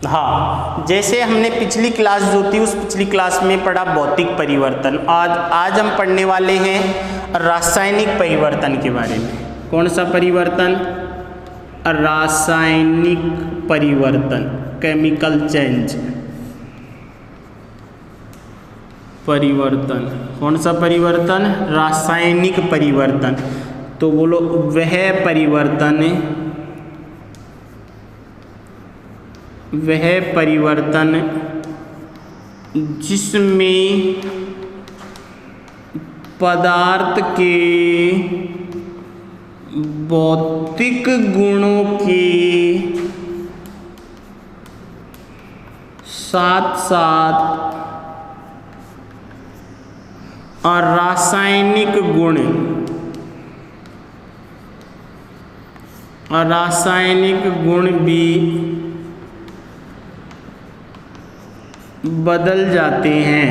हाँ, जैसे हमने पिछली क्लास जो थी उस पिछली क्लास में पढ़ा भौतिक परिवर्तन। आज हम पढ़ने वाले हैं रासायनिक परिवर्तन के बारे में। कौन सा परिवर्तन? रासायनिक परिवर्तन, केमिकल चेंज। परिवर्तन, कौन सा परिवर्तन? रासायनिक परिवर्तन। तो बोलो वह परिवर्तन जिसमें पदार्थ के भौतिक गुणों के साथ साथ और रासायनिक गुण भी बदल जाते हैं।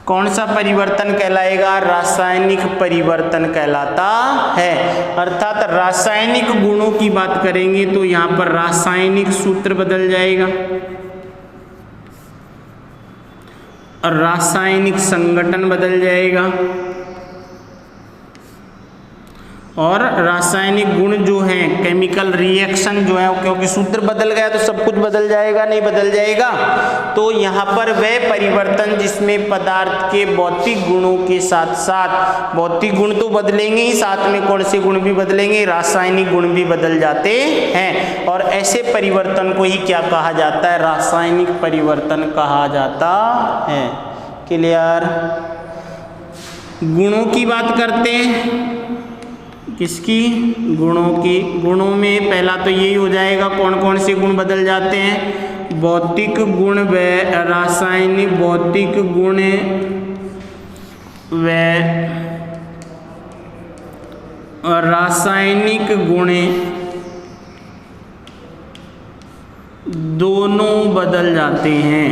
कौन सा परिवर्तन कहलाएगा? रासायनिक परिवर्तन कहलाता है। अर्थात रासायनिक गुणों की बात करेंगे तो यहाँ पर रासायनिक सूत्र बदल जाएगा, रासायनिक संगठन बदल जाएगा और रासायनिक गुण जो हैं, केमिकल रिएक्शन जो है, क्योंकि सूत्र बदल गया तो सब कुछ बदल जाएगा, नहीं बदल जाएगा। तो यहाँ पर वह परिवर्तन जिसमें पदार्थ के भौतिक गुणों के साथ साथ, भौतिक गुण तो बदलेंगे ही, साथ में कौन से गुण भी बदलेंगे? रासायनिक गुण भी बदल जाते हैं। और ऐसे परिवर्तन को ही क्या कहा जाता है? रासायनिक परिवर्तन कहा जाता है। क्लियर? गुणों की बात करते हैं। किसकी? गुणों की। गुणों में पहला तो यही हो जाएगा, कौन कौन से गुण बदल जाते हैं? भौतिक गुण व रासायनिक, भौतिक गुण व रासायनिक गुण दोनों बदल जाते हैं।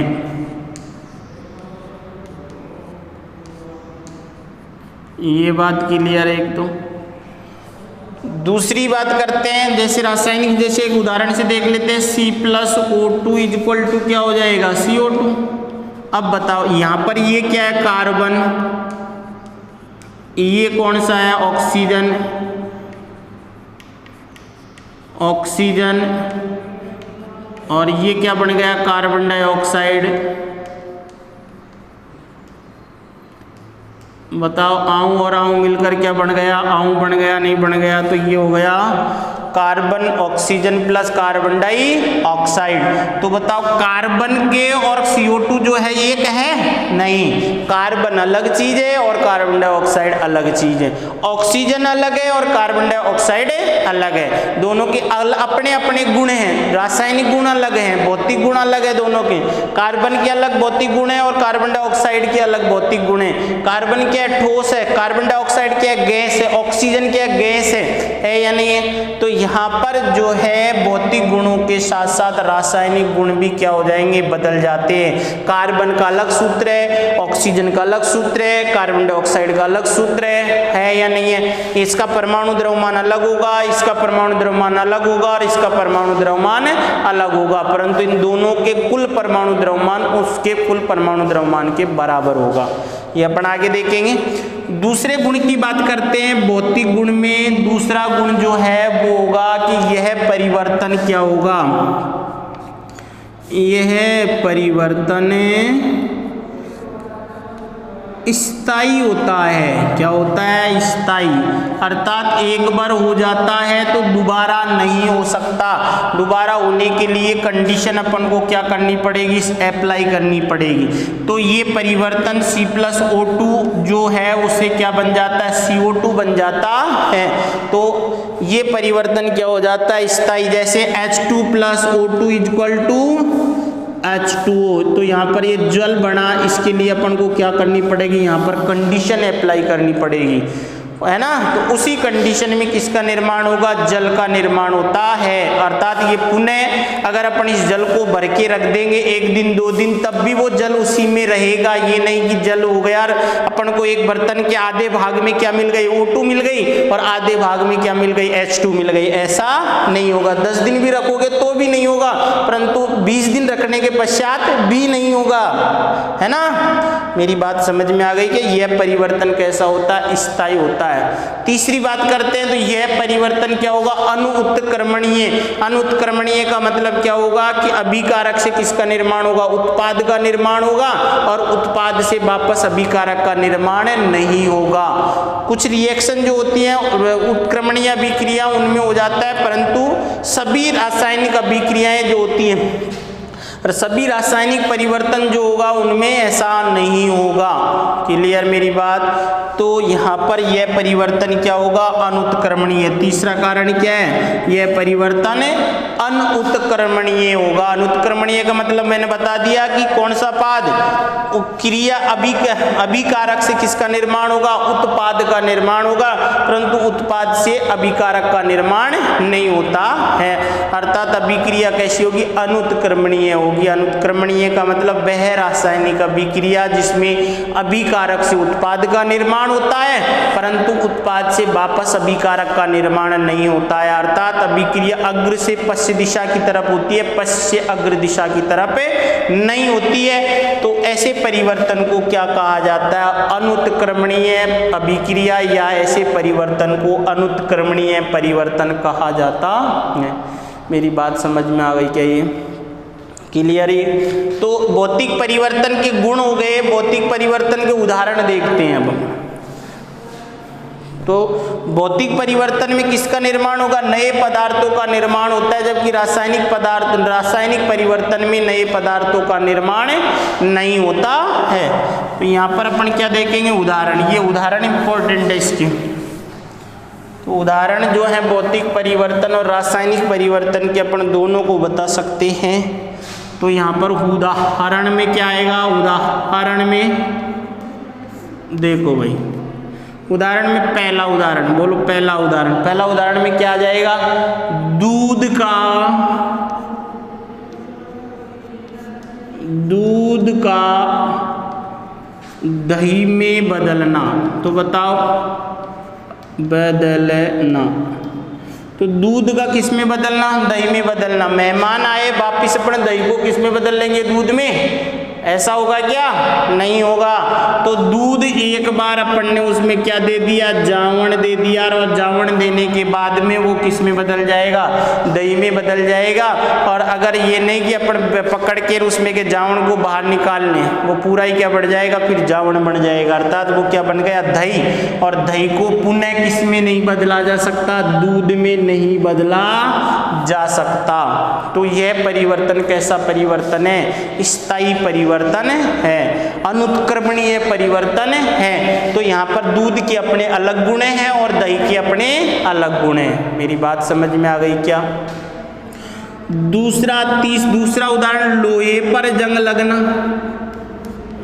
ये बात क्लियर है एक तो। दूसरी बात करते हैं, जैसे रासायनिक, जैसे एक उदाहरण से देख लेते हैं। C+O2 इक्वल टू क्या हो जाएगा? CO2। अब बताओ यहाँ पर ये क्या है? कार्बन। ये कौन सा है? ऑक्सीजन। और ये क्या बन गया? Carbon dioxide. बताओ, आऊं और आऊं मिलकर क्या बन गया? आऊं बन गया, नहीं बन गया? तो ये हो गया carbon oxygen plus carbon dioxide. तो बताओ, कार्बन के और CO2 जो है एक है? नहीं, कार्बन अलग चीज है और कार्बन डाइऑक्साइड अलग चीज है। ऑक्सीजन अलग है और कार्बन डाइऑक्साइड अलग है। दोनों के अपने अपने गुण हैं, रासायनिक गुण अलग हैं, भौतिक गुण अलग है दोनों के। कार्बन के अलग भौतिक गुण है और कार्बन डाइऑक्साइड के अलग भौतिक गुण है। कार्बन क्या है? ठोस है। कार्बन डाइऑक्साइड क्या है? गैस है। ऑक्सीजन क्या है? गैस है या नहीं है? तो यहाँ पर जो है भौतिक गुणों के साथ साथ रासायनिक गुण भी क्या हो जाएंगे? बदल जाते हैं। कार्बन का अलग सूत्र है, ऑक्सीजन का अलग सूत्र है, कार्बन डाइऑक्साइड का अलग सूत्र है या नहीं है? इसका परमाणु द्रव्यमान अलग होगा, इसका परमाणु द्रव्यमान अलग होगा और इसका परमाणु द्रव्यमान अलग होगा, परंतु इन दोनों के कुल परमाणु द्रव्यमान उसके कुल परमाणु द्रव्यमान के बराबर होगा। ये अपन आगे देखेंगे। दूसरे गुण की बात करते हैं। भौतिक गुण में दूसरा गुण जो है वो होगा कि यह परिवर्तन क्या होगा? यह परिवर्तन स्थायी होता है। क्या होता है? स्थायी। अर्थात एक बार हो जाता है तो दोबारा नहीं हो सकता। दोबारा होने के लिए कंडीशन अपन को क्या करनी पड़ेगी? अप्लाई करनी पड़ेगी। तो ये परिवर्तन C+O2 जो है उससे क्या बन जाता है? CO2 बन जाता है। तो ये परिवर्तन क्या हो जाता है? स्थायी। जैसे H2+O2 इक्वल टू H2O। तो यहाँ पर ये जल बना, इसके लिए अपन को क्या करनी पड़ेगी? यहाँ पर कंडीशन अप्लाई करनी पड़ेगी। है ना। तो उसी कंडीशन में किसका निर्माण होगा, जल का निर्माण होता है। अर्थात ये पुनः अगर अपन इस जल को भर के रख देंगे 1 दिन 2 दिन, तब भी वो जल उसी में रहेगा। ये नहीं कि जल हो गया और अपन को एक बर्तन के आधे भाग में क्या मिल गई, O2 मिल गई, और आधे भाग में क्या मिल गई, H2 मिल गई। ऐसा नहीं होगा। 10 दिन भी रखोगे तो भी नहीं होगा, परंतु 20 दिन रखने के पश्चात भी नहीं होगा, है ना। मेरी बात समझ में आ गई कि यह परिवर्तन कैसा होता है, स्थायी होता है। तीसरी बात करते हैं, तो यह परिवर्तन क्या होगा, अनुत्क्रमणीय। अनुत्क्रमणीय का मतलब क्या होगा कि अभिकारक से किसका निर्माण होगा, उत्पाद का निर्माण होगा, और उत्पाद से वापस अभिकारक का निर्माण नहीं होगा। कुछ रिएक्शन जो होती है उत्क्रमणीय अभिक्रिया उनमें हो जाता है, परंतु सभी रासायनिक अभिक्रियाएं जो होती हैं और सभी रासायनिक परिवर्तन जो होगा उनमें ऐसा नहीं होगा। क्लियर मेरी बात। तो यहाँ पर यह परिवर्तन क्या होगा, अनुत्क्रमणीय। तीसरा कारण क्या है, यह परिवर्तन अनुत्क्रमणीय होगा। अनुत्क्रमणीय का मतलब मैंने बता दिया कि कौन सा पाद, क्रिया अभिकारक से किसका निर्माण होगा, उत्पाद का निर्माण होगा, परंतु उत्पाद से अभिकारक का निर्माण नहीं होता है। अर्थात अभिक्रिया कैसी होगी, अनुत्क्रमणीय होगी। अनुत्क्रमणीय का मतलब वह रासायनिक अभिक्रिया जिसमें अभिकारक से उत्पाद का निर्माण होता है, परंतु उत्पाद से वापस अभिकारक का निर्माण नहीं होता है। अर्थात अभिक्रिया अग्र से पश्च दिशा की तरफ होती है, पश्च से अग्र दिशा की तरफ नहीं होती है। तो ऐसे परिवर्तन को क्या कहा जाता है, अनुत्क्रमणीय अभिक्रिया, या ऐसे परिवर्तन को अनुत्क्रमणीय परिवर्तन कहा जाता है। मेरी बात समझ में आ गई क्या, ये क्लियर है। तो भौतिक परिवर्तन के गुण हो गए, भौतिक परिवर्तन के उदाहरण देखते हैं अब। तो भौतिक परिवर्तन में किसका निर्माण होगा, नए पदार्थों का निर्माण होता है, जबकि रासायनिक परिवर्तन में नए पदार्थों का निर्माण नहीं होता है। तो यहाँ पर अपन क्या देखेंगे, उदाहरण। ये उदाहरण इंपॉर्टेंट है इसके। तो उदाहरण जो है भौतिक परिवर्तन और रासायनिक परिवर्तन के अपन दोनों को बता सकते हैं। तो यहाँ पर उदाहरण में क्या आएगा, उदाहरण में देखो भाई, उदाहरण में पहला उदाहरण बोलो, पहला उदाहरण में क्या आ जाएगा, दूध का दही में बदलना। तो बताओ, बदलना, तो दूध का किस में बदलना, दही में बदलना। मेहमान आए, वापिस अपने दही को किस में बदल लेंगे, दूध में। ऐसा होगा क्या, नहीं होगा। तो दूध एक बार अपन ने उसमें क्या दे दिया, जावण दे दिया, और जावण देने के बाद में वो किस में बदल जाएगा, दही में बदल जाएगा। और अगर ये नहीं कि अपन पकड़ के उसमें के जावण को बाहर निकाल लें, वो पूरा ही क्या बढ़ जाएगा, फिर जावण बन जाएगा। अर्थात वो क्या बन गया, दही। और दही को पुनः किस में नहीं बदला जा सकता, दूध में नहीं बदला जा सकता। तो यह परिवर्तन कैसा परिवर्तन है, स्थायी परिवर्तन है, अनुत्क्रमणीय परिवर्तन है। तो यहाँ पर दूध के अपने अलग गुण हैं और दही के अपने अलग गुण हैं। मेरी बात समझ में आ गई क्या। दूसरा उदाहरण, लोहे पर जंग लगना।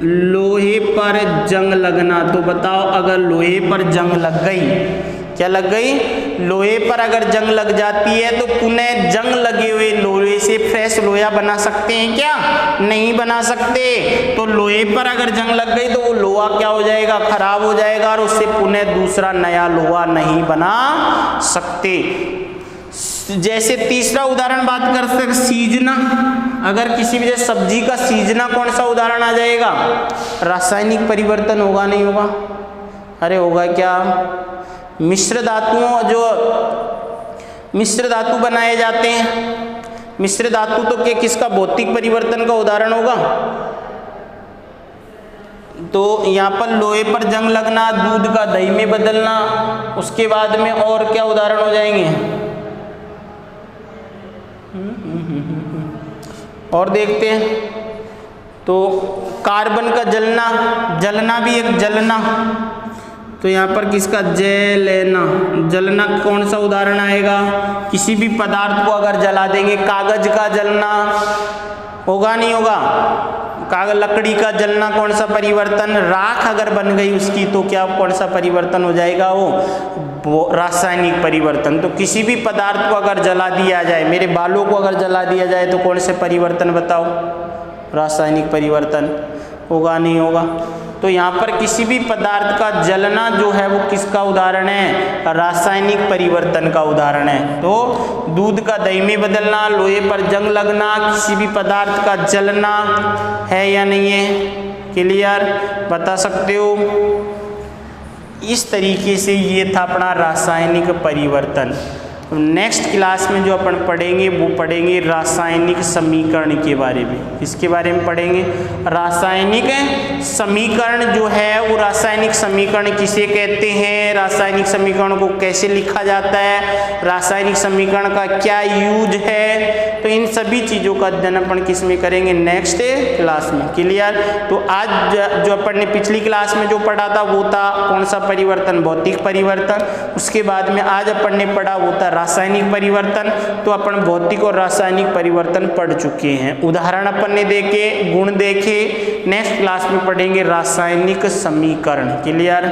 लोहे पर जंग लगना। तो बताओ, अगर लोहे पर जंग लग गई, क्या लग गई, लोहे पर अगर जंग लग जाती है तो पुनः जंग लगे हुए लोहे से फ्रेश लोहा बना सकते हैं क्या, नहीं बना सकते। तो लोहे पर अगर जंग लग गई तो वो लोहा क्या हो जाएगा, खराब हो जाएगा, और उससे पुनः दूसरा नया लोहा नहीं बना सकते। जैसे तीसरा उदाहरण बात कर सकते, सीजना। अगर किसी भी सब्जी का सीजना, कौन सा उदाहरण आ जाएगा, रासायनिक परिवर्तन होगा, नहीं होगा, अरे होगा क्या। मिश्र धातु बनाए जाते हैं, मिश्र धातु तो क्या किसका, भौतिक परिवर्तन का उदाहरण होगा। तो यहाँ पर लोहे पर जंग लगना, दूध का दही में बदलना, उसके बाद में और क्या उदाहरण हो जाएंगे, और देखते हैं। तो कार्बन का जलना भी एक जलना। तो यहाँ पर किसका, जलना कौन सा उदाहरण आएगा, किसी भी पदार्थ को अगर जला देंगे, कागज का जलना होगा, नहीं होगा, कागज लकड़ी का जलना कौन सा परिवर्तन, राख अगर बन गई उसकी तो क्या कौन सा परिवर्तन हो जाएगा, वो रासायनिक परिवर्तन। तो किसी भी पदार्थ को अगर जला दिया जाए, मेरे बालों को अगर जला दिया जाए तो कौन से परिवर्तन बताओ, रासायनिक परिवर्तन होगा नहीं होगा। तो यहाँ पर किसी भी पदार्थ का जलना जो है वो किसका उदाहरण है, रासायनिक परिवर्तन का उदाहरण है। तो दूध का दही में बदलना, लोहे पर जंग लगना, किसी भी पदार्थ का जलना है या नहीं है, क्लियर, बता सकते हो। इस तरीके से ये था अपना रासायनिक परिवर्तन। नेक्स्ट क्लास में जो अपन पढ़ेंगे वो पढ़ेंगे रासायनिक समीकरण के बारे में। किसके बारे में पढ़ेंगे, रासायनिक समीकरण जो है वो रासायनिक समीकरण किसे कहते हैं, रासायनिक समीकरण को कैसे लिखा जाता है, रासायनिक समीकरण का क्या यूज है। तो इन सभी चीज़ों का अध्ययन अपन किस में करेंगे, नेक्स्ट क्लास में, क्लियर। तो आज जो अपन ने पिछली क्लास में जो पढ़ा था वो था कौन सा परिवर्तन, भौतिक परिवर्तन। उसके बाद में आज अपन ने पढ़ा वो था रासायनिक परिवर्तन। तो अपन भौतिक और रासायनिक परिवर्तन पढ़ चुके हैं, उदाहरण अपन ने देखे, गुण देखे। नेक्स्ट क्लास में पढ़ेंगे रासायनिक समीकरण, क्लियर।